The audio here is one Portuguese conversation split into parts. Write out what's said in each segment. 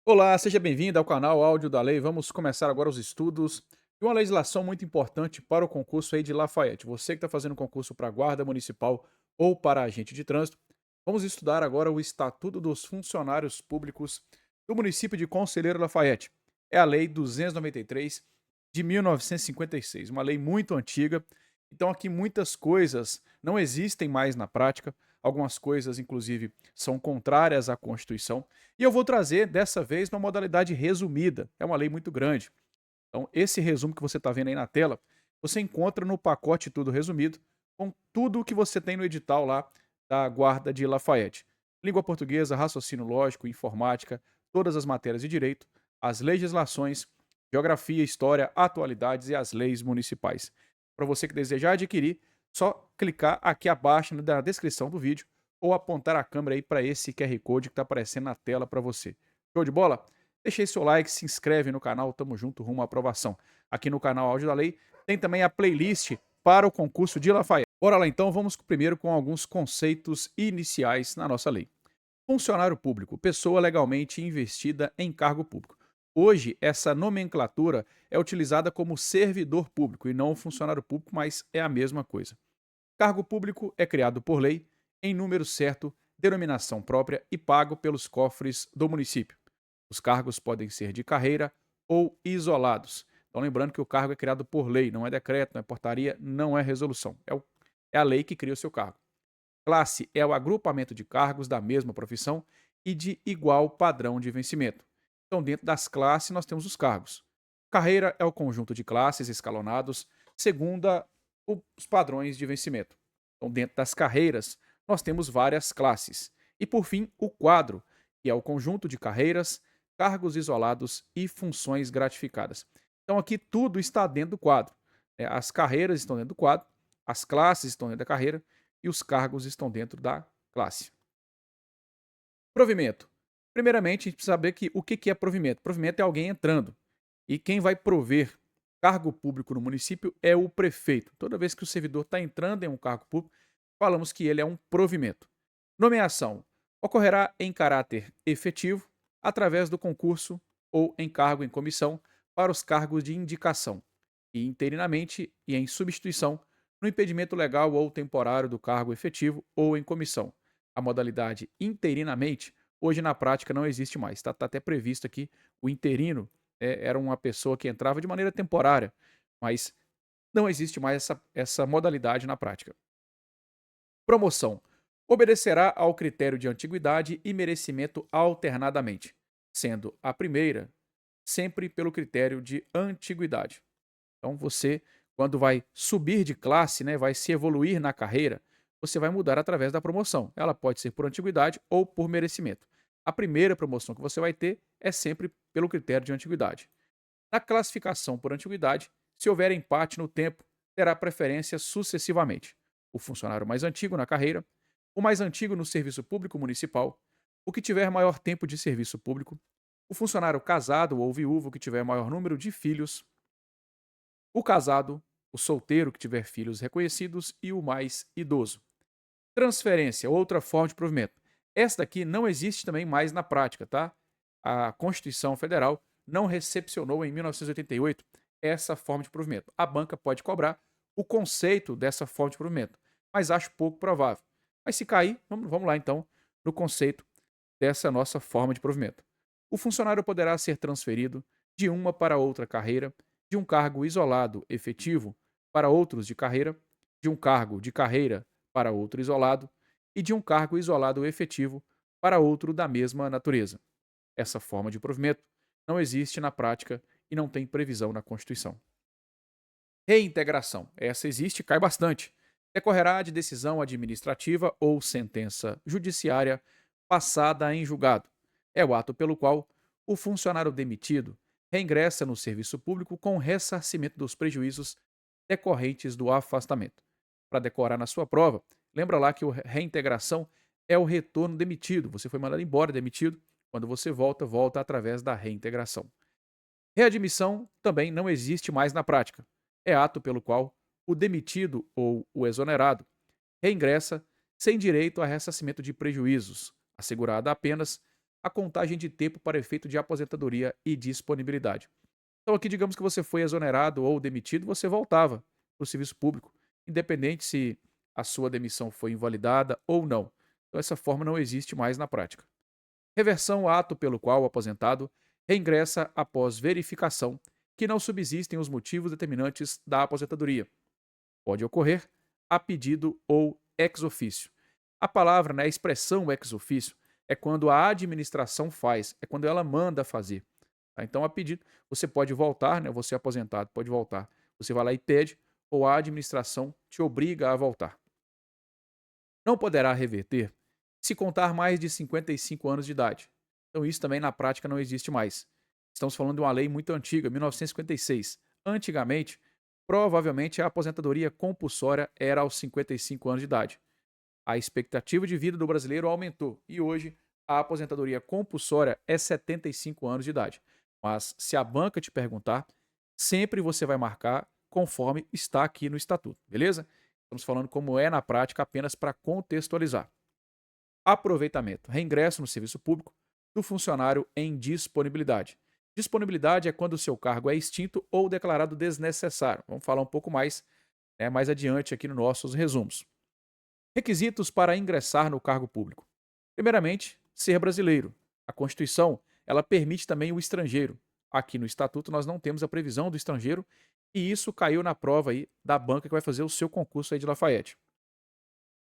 Olá, seja bem-vindo ao canal Áudio da Lei. Vamos começar agora os estudos de uma legislação muito importante para o concurso aí de Lafayette. Você que está fazendo concurso para guarda municipal ou para agente de trânsito, vamos estudar agora o Estatuto dos Funcionários Públicos do município de Conselheiro Lafayette. É a Lei 293 de 1956, uma lei muito antiga. Então aqui muitas coisas não existem mais na prática, algumas coisas inclusive são contrárias à Constituição. E eu vou trazer dessa vez uma modalidade resumida. É uma lei muito grande. Então, esse resumo que você está vendo aí na tela, você encontra no pacote Tudo Resumido, com tudo o que você tem no edital lá da Guarda de Lafayette. Língua portuguesa, raciocínio lógico, informática, todas as matérias de direito, as legislações, geografia, história, atualidades e as leis municipais. Para você que desejar adquirir, só clicar aqui abaixo na descrição do vídeo ou apontar a câmera aí para esse QR Code que está aparecendo na tela para você. Show de bola? Deixa aí seu like, se inscreve no canal, tamo junto rumo à aprovação. Aqui no canal Áudio da Lei tem também a playlist para o concurso de Lafayette. Bora lá então, vamos primeiro com alguns conceitos iniciais na nossa lei. Funcionário público, pessoa legalmente investida em cargo público. Hoje, essa nomenclatura é utilizada como servidor público e não funcionário público, mas é a mesma coisa. Cargo público é criado por lei, em número certo, denominação própria e pago pelos cofres do município. Os cargos podem ser de carreira ou isolados. Então, lembrando que o cargo é criado por lei, não é decreto, não é portaria, não é resolução. É a lei que cria o seu cargo. Classe é o agrupamento de cargos da mesma profissão e de igual padrão de vencimento. Então, dentro das classes, nós temos os cargos. Carreira é o conjunto de classes escalonados segundo os padrões de vencimento. Então, dentro das carreiras, nós temos várias classes. E, por fim, o quadro, que é o conjunto de carreiras, cargos isolados e funções gratificadas. Então, aqui tudo está dentro do quadro. As carreiras estão dentro do quadro, as classes estão dentro da carreira e os cargos estão dentro da classe. Provimento. Primeiramente, a gente precisa saber o que é provimento. Provimento é alguém entrando. E quem vai prover cargo público no município é o prefeito. Toda vez que o servidor está entrando em um cargo público, falamos que ele é um provimento. Nomeação. Ocorrerá em caráter efetivo, através do concurso ou encargo em comissão para os cargos de indicação, e interinamente e em substituição, no impedimento legal ou temporário do cargo efetivo ou em comissão. A modalidade interinamente, hoje na prática não existe mais. Está até previsto aqui o interino, era uma pessoa que entrava de maneira temporária, mas não existe mais essa modalidade na prática. Promoção. Obedecerá ao critério de antiguidade e merecimento alternadamente, sendo a primeira sempre pelo critério de antiguidade. Então você, quando vai subir de classe, né, vai se evoluir na carreira, você vai mudar através da promoção. Ela pode ser por antiguidade ou por merecimento. A primeira promoção que você vai ter é sempre pelo critério de antiguidade. Na classificação por antiguidade, se houver empate no tempo, terá preferência sucessivamente. O funcionário mais antigo na carreira, o mais antigo no serviço público municipal, o que tiver maior tempo de serviço público, o funcionário casado ou viúvo que tiver maior número de filhos, o casado, o solteiro que tiver filhos reconhecidos e o mais idoso. Transferência, outra forma de provimento. Esta daqui não existe também mais na prática, tá? A Constituição Federal não recepcionou em 1988 essa forma de provimento. A banca pode cobrar o conceito dessa forma de provimento, mas acho pouco provável. Mas se cair, vamos lá então no conceito dessa nossa forma de provimento. O funcionário poderá ser transferido de uma para outra carreira, de um cargo isolado efetivo para outros de carreira, de um cargo de carreira para outro isolado e de um cargo isolado efetivo para outro da mesma natureza. Essa forma de provimento não existe na prática e não tem previsão na Constituição. Reintegração. Essa existe e cai bastante. Decorrerá de decisão administrativa ou sentença judiciária passada em julgado. É o ato pelo qual o funcionário demitido reingressa no serviço público com ressarcimento dos prejuízos decorrentes do afastamento. Para decorar na sua prova, lembra lá que a reintegração é o retorno demitido. Você foi mandado embora demitido. Quando você volta, volta através da reintegração. Readmissão também não existe mais na prática. É ato pelo qual o demitido ou o exonerado reingressa sem direito a ressarcimento de prejuízos, assegurada apenas a contagem de tempo para efeito de aposentadoria e disponibilidade. Então, aqui, digamos que você foi exonerado ou demitido, você voltava para o serviço público, independente se a sua demissão foi invalidada ou não. Então, essa forma não existe mais na prática. Reversão, ato pelo qual o aposentado reingressa após verificação que não subsistem os motivos determinantes da aposentadoria. Pode ocorrer a pedido ou ex officio. A palavra, né, a expressão ex officio, é quando a administração faz, é quando ela manda fazer. Tá? Então, a pedido, você pode voltar, né, você aposentado pode voltar. Você vai lá e pede, ou a administração te obriga a voltar. Não poderá reverter se contar mais de 55 anos de idade. Então, isso também na prática não existe mais. Estamos falando de uma lei muito antiga, 1956. Antigamente, provavelmente a aposentadoria compulsória era aos 55 anos de idade. A expectativa de vida do brasileiro aumentou e hoje a aposentadoria compulsória é 75 anos de idade. Mas se a banca te perguntar, sempre você vai marcar conforme está aqui no estatuto, beleza? Estamos falando como é na prática apenas para contextualizar. Aproveitamento, reingresso no serviço público do funcionário em disponibilidade. Disponibilidade é quando o seu cargo é extinto ou declarado desnecessário. Vamos falar um pouco mais, né, mais adiante aqui nos nossos resumos. Requisitos para ingressar no cargo público. Primeiramente, ser brasileiro. A Constituição, ela permite também o estrangeiro. Aqui no Estatuto nós não temos a previsão do estrangeiro e isso caiu na prova aí da banca que vai fazer o seu concurso aí de Lafayette.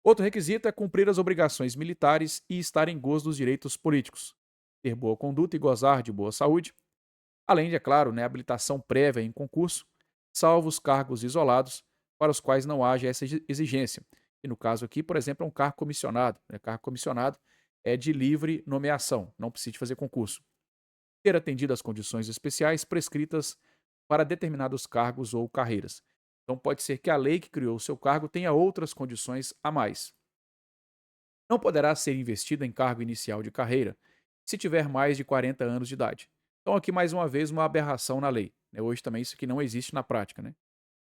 Outro requisito é cumprir as obrigações militares e estar em gozo dos direitos políticos, ter boa conduta e gozar de boa saúde, além de, é claro, né, habilitação prévia em concurso, salvo os cargos isolados para os quais não haja essa exigência. E no caso aqui, por exemplo, é um cargo comissionado. Né? Cargo comissionado é de livre nomeação, não precisa de fazer concurso. Ter atendido às condições especiais prescritas para determinados cargos ou carreiras. Então pode ser que a lei que criou o seu cargo tenha outras condições a mais. Não poderá ser investido em cargo inicial de carreira se tiver mais de 40 anos de idade. Então, aqui mais uma vez, uma aberração na lei. Né? Hoje também isso aqui não existe na prática. Né?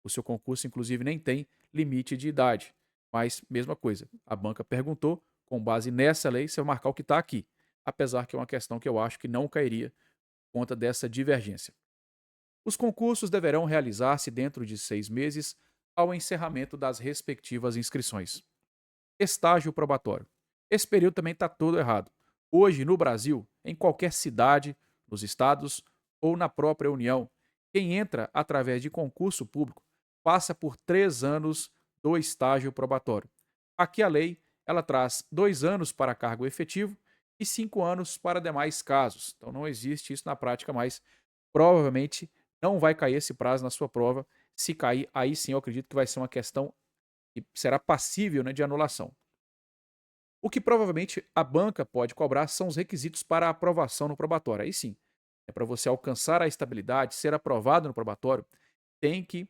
O seu concurso, inclusive, nem tem limite de idade. Mas, mesma coisa, a banca perguntou, com base nessa lei, você vai marcar o que está aqui. Apesar que é uma questão que eu acho que não cairia por conta dessa divergência. Os concursos deverão realizar-se dentro de 6 meses ao encerramento das respectivas inscrições. Estágio probatório. Esse período também está todo errado. Hoje, no Brasil, em qualquer cidade, nos estados ou na própria União, quem entra através de concurso público passa por 3 anos do estágio probatório. Aqui a lei ela traz 2 anos para cargo efetivo e 5 anos para demais casos. Então não existe isso na prática mais. Provavelmente não vai cair esse prazo na sua prova. Se cair, aí sim eu acredito que vai ser uma questão que será passível, né, de anulação. O que provavelmente a banca pode cobrar são os requisitos para a aprovação no probatório. Aí sim, é para você alcançar a estabilidade, ser aprovado no probatório, tem que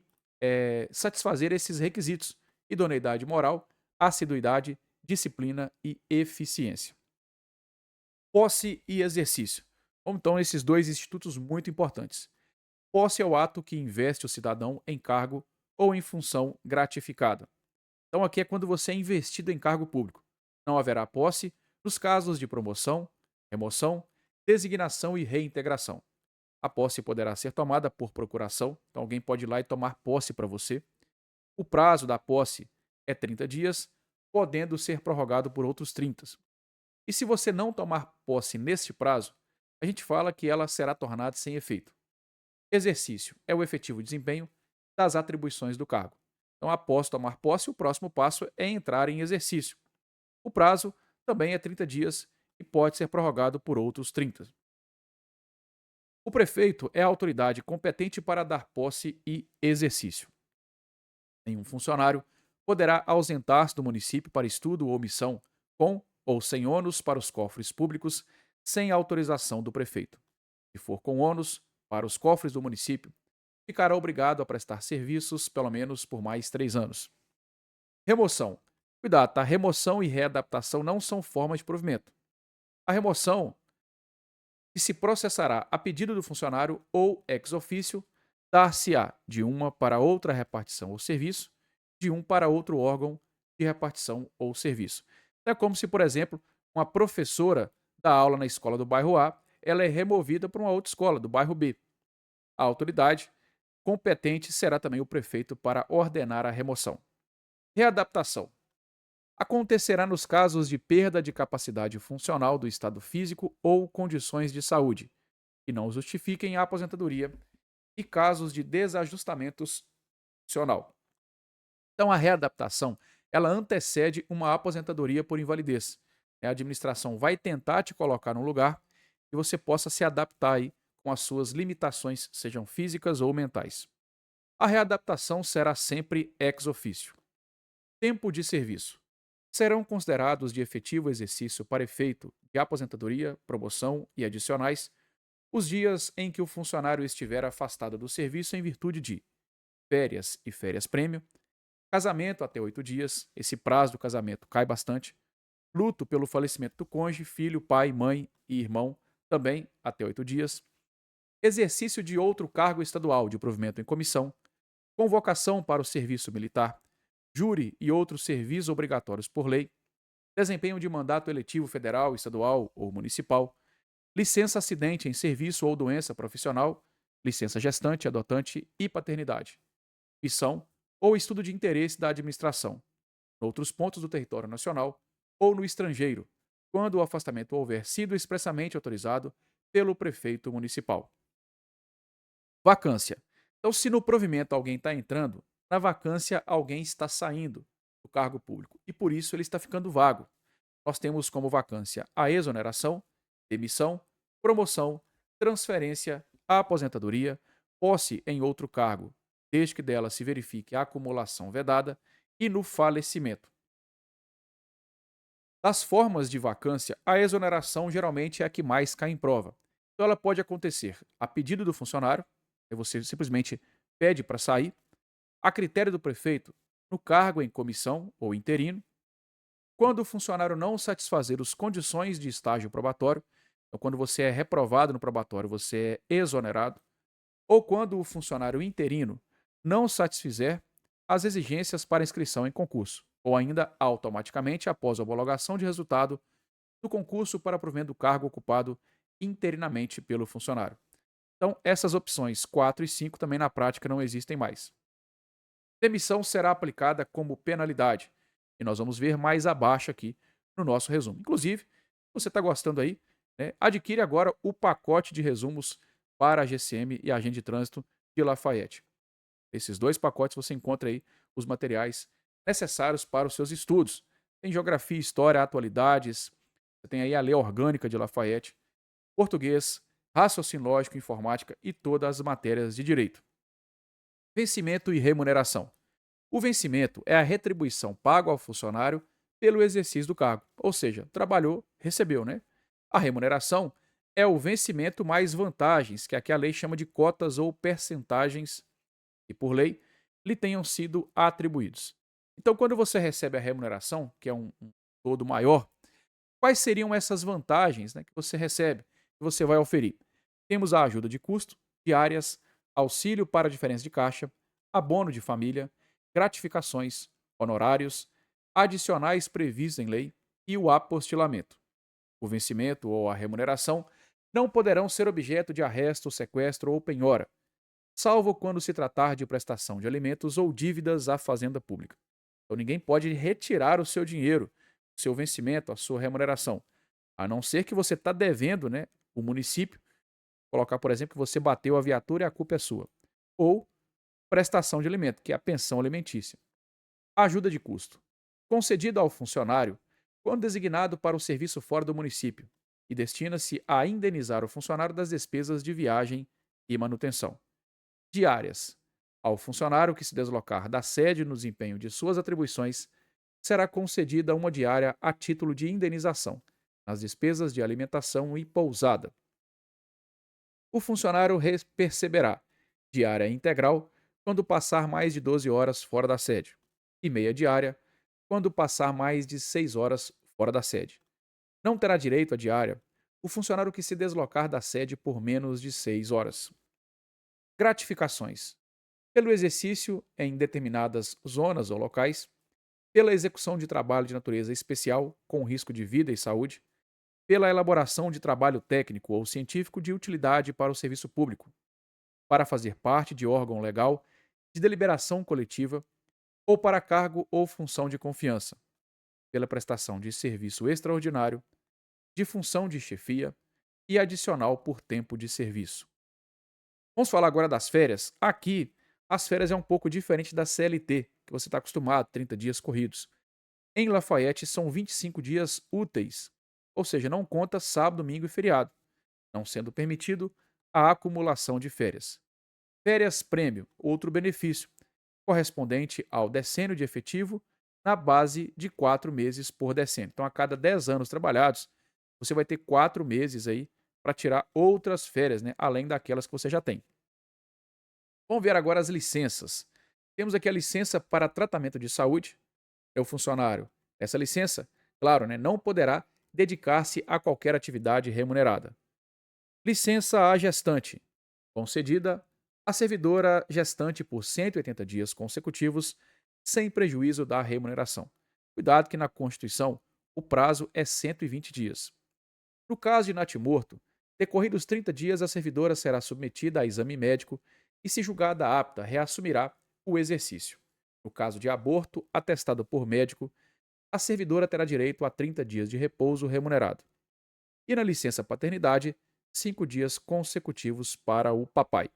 satisfazer esses requisitos: idoneidade moral, assiduidade, disciplina e eficiência. Posse e exercício. Vamos então esses dois institutos muito importantes. Posse é o ato que investe o cidadão em cargo ou em função gratificada. Então, aqui é quando você é investido em cargo público. Não haverá posse nos casos de promoção, remoção, designação e reintegração. A posse poderá ser tomada por procuração, então alguém pode ir lá e tomar posse para você. O prazo da posse é 30 dias, podendo ser prorrogado por outros 30. E se você não tomar posse neste prazo, a gente fala que ela será tornada sem efeito. Exercício é o efetivo desempenho das atribuições do cargo. Então, após tomar posse, o próximo passo é entrar em exercício. O prazo também é 30 dias e pode ser prorrogado por outros 30. O prefeito é a autoridade competente para dar posse e exercício. Nenhum funcionário poderá ausentar-se do município para estudo ou missão, com ou sem ônus para os cofres públicos, sem autorização do prefeito. Se for com ônus para os cofres do município, ficará obrigado a prestar serviços pelo menos por mais 3 anos. Remoção. Cuidado, tá? Remoção e readaptação não são formas de provimento. A remoção que se processará a pedido do funcionário ou ex ofício, dar-se-á de uma para outra repartição ou serviço, de um para outro órgão de repartição ou serviço. É como se, por exemplo, uma professora da aula na escola do bairro A, ela é removida para uma outra escola do bairro B. A autoridade competente será também o prefeito para ordenar a remoção. Readaptação. Acontecerá nos casos de perda de capacidade funcional do estado físico ou condições de saúde, que não justifiquem a aposentadoria, e casos de desajustamentos funcional. Então, a readaptação, ela antecede uma aposentadoria por invalidez. A administração vai tentar te colocar num lugar que você possa se adaptar aí com as suas limitações, sejam físicas ou mentais. A readaptação será sempre ex officio. Tempo de serviço. Serão considerados de efetivo exercício para efeito de aposentadoria, promoção e adicionais os dias em que o funcionário estiver afastado do serviço em virtude de férias e férias-prêmio, casamento até 8 dias, esse prazo do casamento cai bastante, luto pelo falecimento do cônjuge, filho, pai, mãe e irmão, também até 8 dias, exercício de outro cargo estadual de provimento em comissão, convocação para o serviço militar, júri e outros serviços obrigatórios por lei, desempenho de mandato eletivo federal, estadual ou municipal, licença acidente em serviço ou doença profissional, licença gestante, adotante e paternidade, missão ou estudo de interesse da administração, noutros pontos do território nacional ou no estrangeiro, quando o afastamento houver sido expressamente autorizado pelo prefeito municipal. Vacância. Então, se no provimento alguém está entrando, na vacância alguém está saindo do cargo público e por isso ele está ficando vago. Nós temos como vacância a exoneração, demissão, promoção, transferência, aposentadoria, posse em outro cargo, desde que dela se verifique a acumulação vedada, e no falecimento. Das formas de vacância, a exoneração geralmente é a que mais cai em prova. Então ela pode acontecer a pedido do funcionário, aí você simplesmente pede para sair, a critério do prefeito, no cargo em comissão ou interino, quando o funcionário não satisfazer as condições de estágio probatório, então quando você é reprovado no probatório, você é exonerado, ou quando o funcionário interino não satisfizer as exigências para inscrição em concurso, ou ainda automaticamente após a homologação de resultado do concurso para provimento do cargo ocupado interinamente pelo funcionário. Então, essas opções 4 e 5 também na prática não existem mais. Demissão será aplicada como penalidade, e nós vamos ver mais abaixo aqui no nosso resumo. Inclusive, se você está gostando aí, né, adquire agora o pacote de resumos para a GCM e a Agente de Trânsito de Lafayette. Esses dois pacotes você encontra aí os materiais necessários para os seus estudos. Tem geografia, história, atualidades, você tem aí a lei orgânica de Lafayette, português, raciocínio lógico, informática e todas as matérias de direito. Vencimento e remuneração. O vencimento é a retribuição paga ao funcionário pelo exercício do cargo, ou seja, trabalhou, recebeu, né? A remuneração é o vencimento mais vantagens, que aqui a lei chama de cotas ou percentagens que, por lei, lhe tenham sido atribuídos. Então, quando você recebe a remuneração, que é um todo maior, quais seriam essas vantagens, né, que você recebe, que você vai oferir? Temos a ajuda de custo, diárias, auxílio para a diferença de caixa, abono de família, gratificações, honorários, adicionais previstos em lei e o apostilamento. O vencimento ou a remuneração não poderão ser objeto de arresto, sequestro ou penhora, salvo quando se tratar de prestação de alimentos ou dívidas à fazenda pública. Então ninguém pode retirar o seu dinheiro, o seu vencimento, a sua remuneração, a não ser que você está devendo, né, o município, colocar, por exemplo, que você bateu a viatura e a culpa é sua. Ou prestação de alimento, que é a pensão alimentícia. Ajuda de custo. Concedida ao funcionário quando designado para o serviço fora do município e destina-se a indenizar o funcionário das despesas de viagem e manutenção. Diárias. Ao funcionário que se deslocar da sede no desempenho de suas atribuições, será concedida uma diária a título de indenização, nas despesas de alimentação e pousada. O funcionário perceberá diária integral quando passar mais de 12 horas fora da sede, e meia diária quando passar mais de 6 horas fora da sede. Não terá direito à diária o funcionário que se deslocar da sede por menos de 6 horas. Gratificações. Pelo exercício em determinadas zonas ou locais, pela execução de trabalho de natureza especial com risco de vida e saúde, pela elaboração de trabalho técnico ou científico de utilidade para o serviço público, para fazer parte de órgão legal de deliberação coletiva ou para cargo ou função de confiança, pela prestação de serviço extraordinário, de função de chefia e adicional por tempo de serviço. Vamos falar agora das férias. Aqui, as férias é um pouco diferente da CLT, que você está acostumado, 30 dias corridos. Em Lafayette são 25 dias úteis, ou seja, não conta sábado, domingo e feriado, não sendo permitido a acumulação de férias. Férias prêmio, outro benefício, correspondente ao decênio de efetivo na base de 4 meses por decênio. Então, a cada 10 anos trabalhados, você vai ter 4 meses aí para tirar outras férias, né, além daquelas que você já tem. Vamos ver agora as licenças. Temos aqui a licença para tratamento de saúde, é o funcionário. Essa licença, claro, né, não poderá dedicar-se a qualquer atividade remunerada. Licença à gestante, concedida à servidora gestante por 180 dias consecutivos, sem prejuízo da remuneração. Cuidado que na Constituição o prazo é 120 dias. No caso de natimorto, decorridos 30 dias, a servidora será submetida a exame médico e, se julgada apta, reassumirá o exercício. No caso de aborto atestado por médico, a servidora terá direito a 30 dias de repouso remunerado. E na licença paternidade, 5 dias consecutivos para o papai.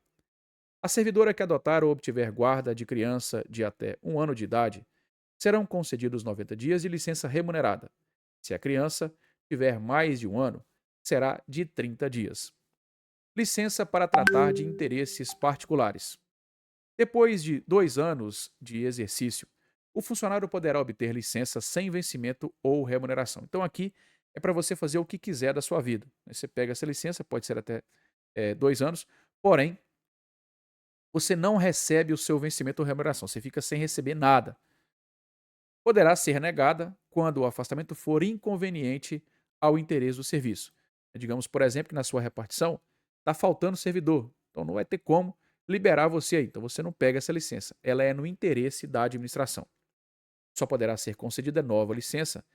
A servidora que adotar ou obtiver guarda de criança de até 1 ano de idade serão concedidos 90 dias de licença remunerada. Se a criança tiver mais de 1 ano, será de 30 dias. Licença para tratar de interesses particulares. Depois de 2 anos de exercício, o funcionário poderá obter licença sem vencimento ou remuneração. Então, aqui é para você fazer o que quiser da sua vida. Você pega essa licença, pode ser até 2 anos, porém, você não recebe o seu vencimento ou remuneração, você fica sem receber nada. Poderá ser negada quando o afastamento for inconveniente ao interesse do serviço. Digamos, por exemplo, que na sua repartição está faltando servidor, então não vai ter como liberar você aí, então você não pega essa licença. Ela é no interesse da administração. Só poderá ser concedida nova licença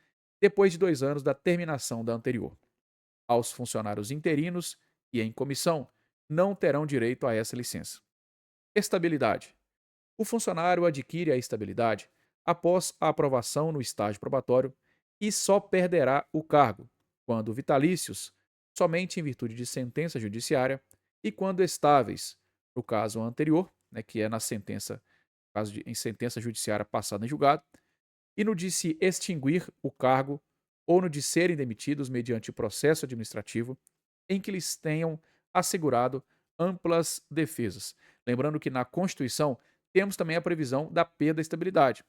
depois de 2 anos da terminação da anterior. Aos funcionários interinos e em comissão não terão direito a essa licença. Estabilidade. O funcionário adquire a estabilidade após a aprovação no estágio probatório e só perderá o cargo quando vitalícios, somente em virtude de sentença judiciária, e quando estáveis, no caso anterior, né, que é na sentença, caso em sentença judiciária passada em julgado, e no de se extinguir o cargo ou no de serem demitidos mediante processo administrativo em que lhes tenham assegurado amplas defesas. Lembrando que na Constituição temos também a previsão da perda da estabilidade,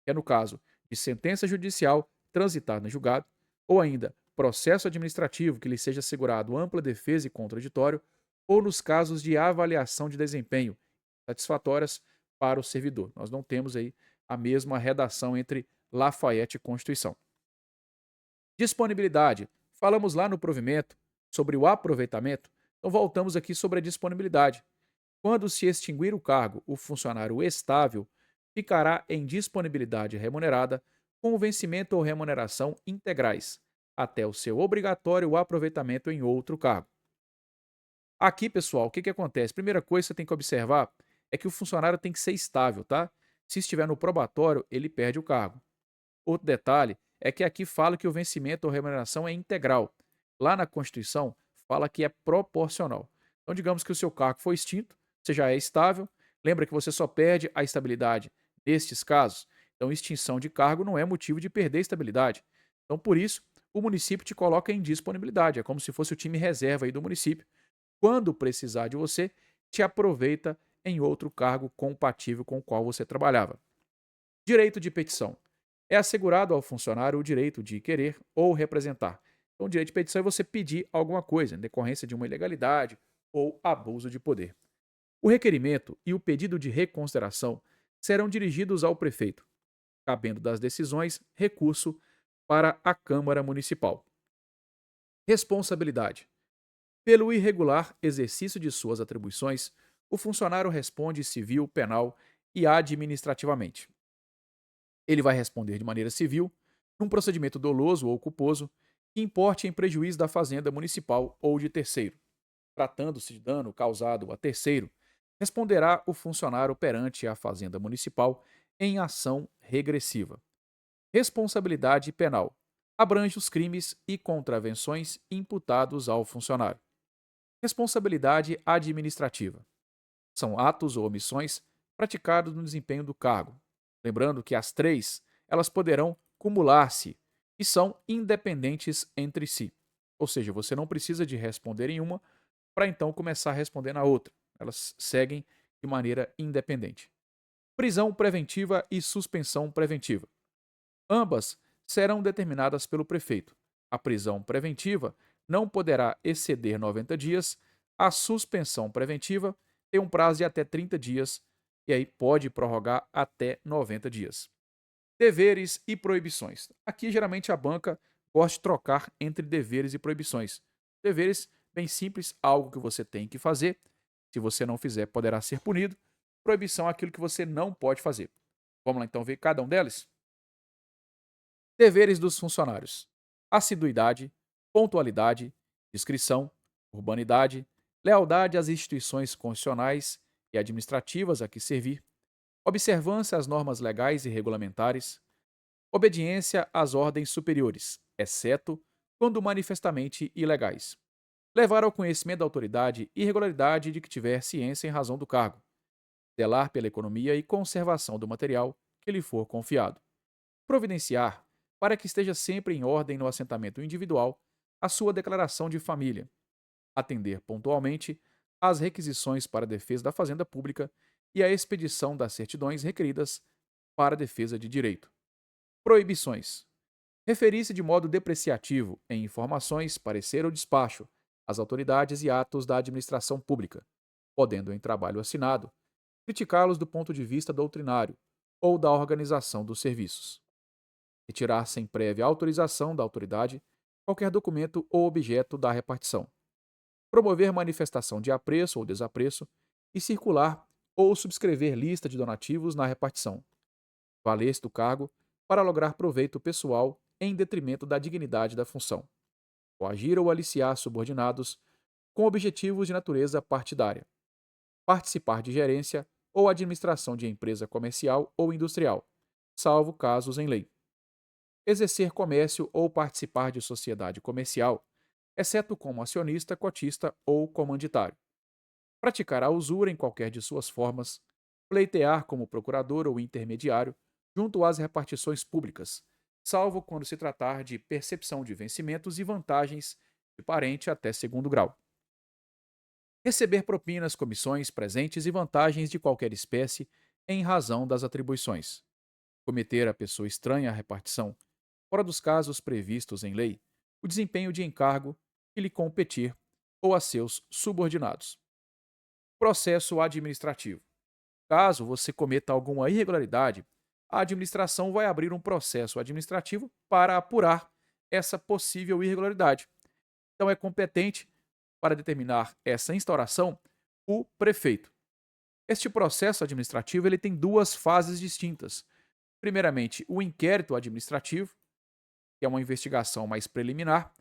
que é no caso de sentença judicial transitada em julgado, ou ainda processo administrativo que lhe seja assegurado ampla defesa e contraditório, ou nos casos de avaliação de desempenho satisfatórias para o servidor. Nós não temos aí a mesma redação entre Lafayette e Constituição. Disponibilidade. Falamos lá no provimento sobre o aproveitamento, então voltamos aqui sobre a disponibilidade. Quando se extinguir o cargo, o funcionário estável ficará em disponibilidade remunerada com o vencimento ou remuneração integrais, até o seu obrigatório aproveitamento em outro cargo. Aqui, pessoal, o que acontece? Primeira coisa que você tem que observar é que o funcionário tem que ser estável, tá? Se estiver no probatório, ele perde o cargo. Outro detalhe é que aqui fala que o vencimento ou remuneração é integral. Lá na Constituição, fala que é proporcional. Então, digamos que o seu cargo foi extinto, você já é estável. Lembra que você só perde a estabilidade nestes casos? Então, extinção de cargo não é motivo de perder a estabilidade. Então, por isso, o município te coloca em disponibilidade. É como se fosse o time reserva aí do município. Quando precisar de você, te aproveita em outro cargo compatível com o qual você trabalhava. Direito de petição. É assegurado ao funcionário o direito de querer ou representar. Então, o direito de petição é você pedir alguma coisa, em decorrência de uma ilegalidade ou abuso de poder. O requerimento e o pedido de reconsideração serão dirigidos ao prefeito, cabendo das decisões recurso para a Câmara Municipal. Responsabilidade. Pelo irregular exercício de suas atribuições, o funcionário responde civil, penal e administrativamente. Ele vai responder de maneira civil, num procedimento doloso ou culposo, que importe em prejuízo da fazenda municipal ou de terceiro. Tratando-se de dano causado a terceiro, responderá o funcionário perante a fazenda municipal em ação regressiva. Responsabilidade penal. Abrange os crimes e contravenções imputados ao funcionário. Responsabilidade administrativa. São atos ou omissões praticados no desempenho do cargo. Lembrando que as três, elas poderão cumular-se e são independentes entre si. Ou seja, você não precisa de responder em uma para então começar a responder na outra. Elas seguem de maneira independente. Prisão preventiva e suspensão preventiva. Ambas serão determinadas pelo prefeito. A prisão preventiva não poderá exceder 90 dias, a suspensão preventiva tem um prazo de até 30 dias e aí pode prorrogar até 90 dias. Deveres e proibições. Aqui geralmente a banca gosta de trocar entre deveres e proibições. Deveres, bem simples, algo que você tem que fazer. Se você não fizer, poderá ser punido. Proibição é aquilo que você não pode fazer. Vamos lá então ver cada um deles? Deveres dos funcionários: assiduidade, pontualidade, discrição, urbanidade, lealdade às instituições constitucionais e administrativas a que servir, observância às normas legais e regulamentares, obediência às ordens superiores, exceto quando manifestamente ilegais, levar ao conhecimento da autoridade irregularidade de que tiver ciência em razão do cargo, zelar pela economia e conservação do material que lhe for confiado, providenciar para que esteja sempre em ordem no assentamento individual a sua declaração de família, atender pontualmente às requisições para a defesa da fazenda pública e a expedição das certidões requeridas para a defesa de direito. Proibições: referir-se de modo depreciativo em informações, parecer ou despacho às autoridades e atos da administração pública, podendo, em trabalho assinado, criticá-los do ponto de vista doutrinário ou da organização dos serviços. Retirar sem prévia autorização da autoridade qualquer documento ou objeto da repartição. Promover manifestação de apreço ou desapreço e circular ou subscrever lista de donativos na repartição. Valer-se do cargo para lograr proveito pessoal em detrimento da dignidade da função. Coagir ou aliciar subordinados com objetivos de natureza partidária. Participar de gerência ou administração de empresa comercial ou industrial, salvo casos em lei. Exercer comércio ou participar de sociedade comercial, exceto como acionista, cotista ou comanditário. Praticar a usura em qualquer de suas formas, pleitear como procurador ou intermediário junto às repartições públicas, salvo quando se tratar de percepção de vencimentos e vantagens de parente até segundo grau. Receber propinas, comissões, presentes e vantagens de qualquer espécie em razão das atribuições. Cometer a pessoa estranha à repartição, fora dos casos previstos em lei, o desempenho de encargo que lhe competir ou a seus subordinados. Processo administrativo. Caso você cometa alguma irregularidade, a administração vai abrir um processo administrativo para apurar essa possível irregularidade. Então, é competente para determinar essa instauração o prefeito. Este processo administrativo ele tem duas fases distintas. Primeiramente, o inquérito administrativo, que é uma investigação mais preliminar,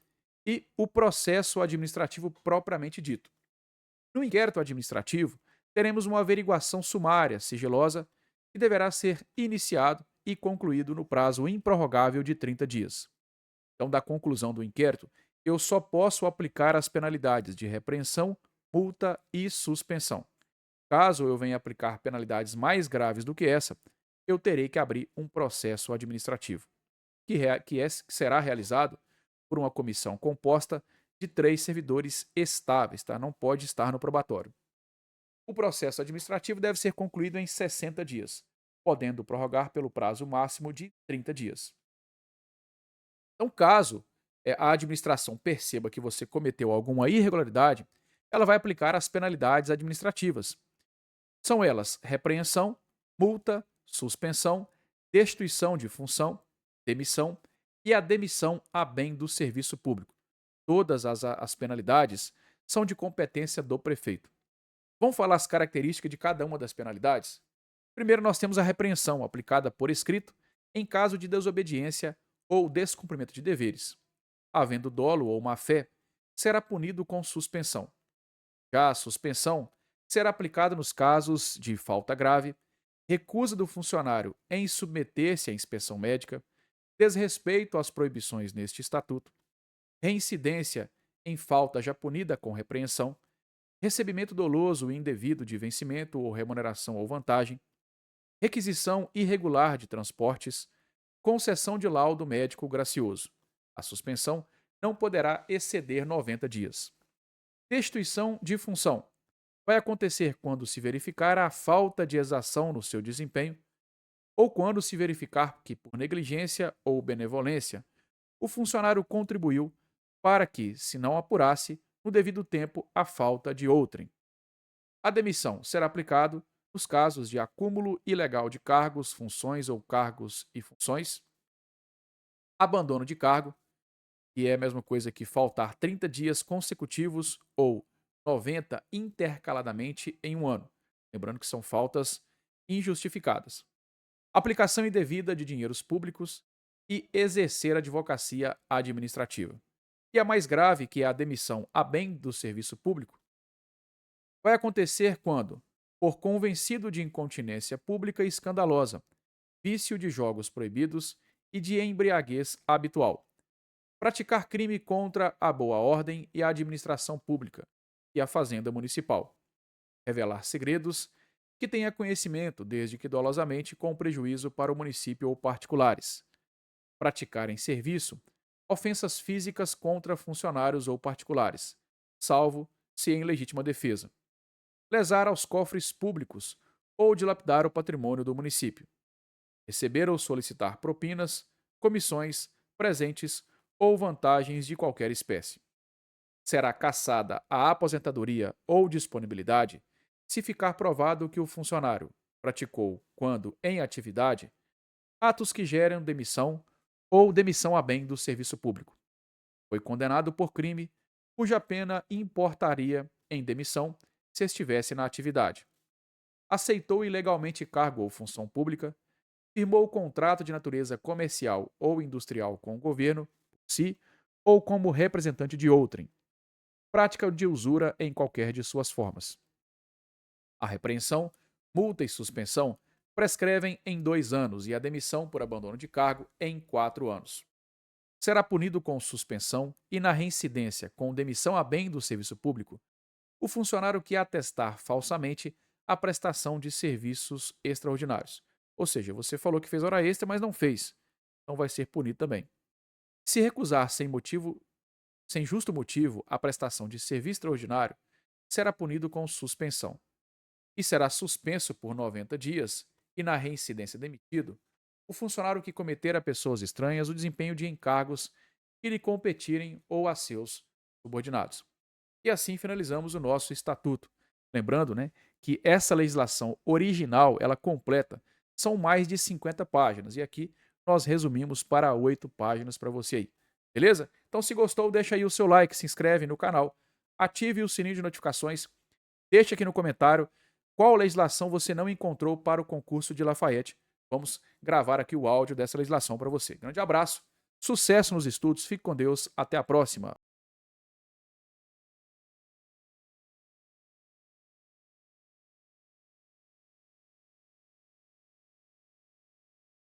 e o processo administrativo propriamente dito. No inquérito administrativo, teremos uma averiguação sumária, sigilosa, que deverá ser iniciado e concluído no prazo improrrogável de 30 dias. Então, da conclusão do inquérito, eu só posso aplicar as penalidades de repreensão, multa e suspensão. Caso eu venha aplicar penalidades mais graves do que essa, eu terei que abrir um processo administrativo, que será realizado por uma comissão composta de 3 servidores estáveis, tá? Não pode estar no probatório. O processo administrativo deve ser concluído em 60 dias, podendo prorrogar pelo prazo máximo de 30 dias. Então, caso a administração perceba que você cometeu alguma irregularidade, ela vai aplicar as penalidades administrativas. São elas repreensão, multa, suspensão, destituição de função, demissão e a demissão a bem do serviço público. Todas as penalidades são de competência do prefeito. Vamos falar as características de cada uma das penalidades? Primeiro, nós temos a repreensão, aplicada por escrito, em caso de desobediência ou descumprimento de deveres. Havendo dolo ou má-fé, será punido com suspensão. Já a suspensão será aplicada nos casos de falta grave, recusa do funcionário em submeter-se à inspeção médica, desrespeito às proibições neste estatuto, reincidência em falta já punida com repreensão, recebimento doloso e indevido de vencimento ou remuneração ou vantagem, requisição irregular de transportes, concessão de laudo médico gracioso. A suspensão não poderá exceder 90 dias. Destituição de função vai acontecer quando se verificar a falta de exação no seu desempenho ou quando se verificar que, por negligência ou benevolência, o funcionário contribuiu para que, se não apurasse, no devido tempo, a falta de outrem. A demissão será aplicado nos casos de acúmulo ilegal de cargos, funções ou cargos e funções, abandono de cargo, que é a mesma coisa que faltar 30 dias consecutivos ou 90 intercaladamente em um ano. Lembrando que são faltas injustificadas. Aplicação indevida de dinheiros públicos e exercer advocacia administrativa. E a mais grave, que é a demissão a bem do serviço público, vai acontecer quando, por convencido de incontinência pública e escandalosa, vício de jogos proibidos e de embriaguez habitual, praticar crime contra a boa ordem e a administração pública e a fazenda municipal, revelar segredos que tenha conhecimento, desde que dolosamente, com prejuízo para o município ou particulares, praticar em serviço ofensas físicas contra funcionários ou particulares, salvo se em legítima defesa, lesar aos cofres públicos ou dilapidar o patrimônio do município, receber ou solicitar propinas, comissões, presentes ou vantagens de qualquer espécie. Será cassada a aposentadoria ou disponibilidade se ficar provado que o funcionário praticou, quando em atividade, atos que geram demissão ou demissão a bem do serviço público. Foi condenado por crime cuja pena importaria em demissão se estivesse na atividade. Aceitou ilegalmente cargo ou função pública, firmou contrato de natureza comercial ou industrial com o governo, por si, ou como representante de outrem. Prática de usura em qualquer de suas formas. A repreensão, multa e suspensão prescrevem em 2 anos e a demissão por abandono de cargo em 4 anos. Será punido com suspensão e, na reincidência com demissão a bem do serviço público, o funcionário que atestar falsamente a prestação de serviços extraordinários. Ou seja, você falou que fez hora extra, mas não fez. Então vai ser punido também. Se recusar sem justo motivo a prestação de serviço extraordinário, será punido com suspensão. E será suspenso por 90 dias e, na reincidência demitido, o funcionário que cometer a pessoas estranhas o desempenho de encargos que lhe competirem ou a seus subordinados. E assim finalizamos o nosso estatuto. Lembrando, né, que essa legislação original, ela completa, são mais de 50 páginas. E aqui nós resumimos para 8 páginas para você aí. Beleza? Então, se gostou, deixa aí o seu like, se inscreve no canal, ative o sininho de notificações, deixa aqui no comentário qual legislação você não encontrou para o concurso de Lafayette. Vamos gravar aqui o áudio dessa legislação para você. Grande abraço, sucesso nos estudos, fique com Deus, até a próxima.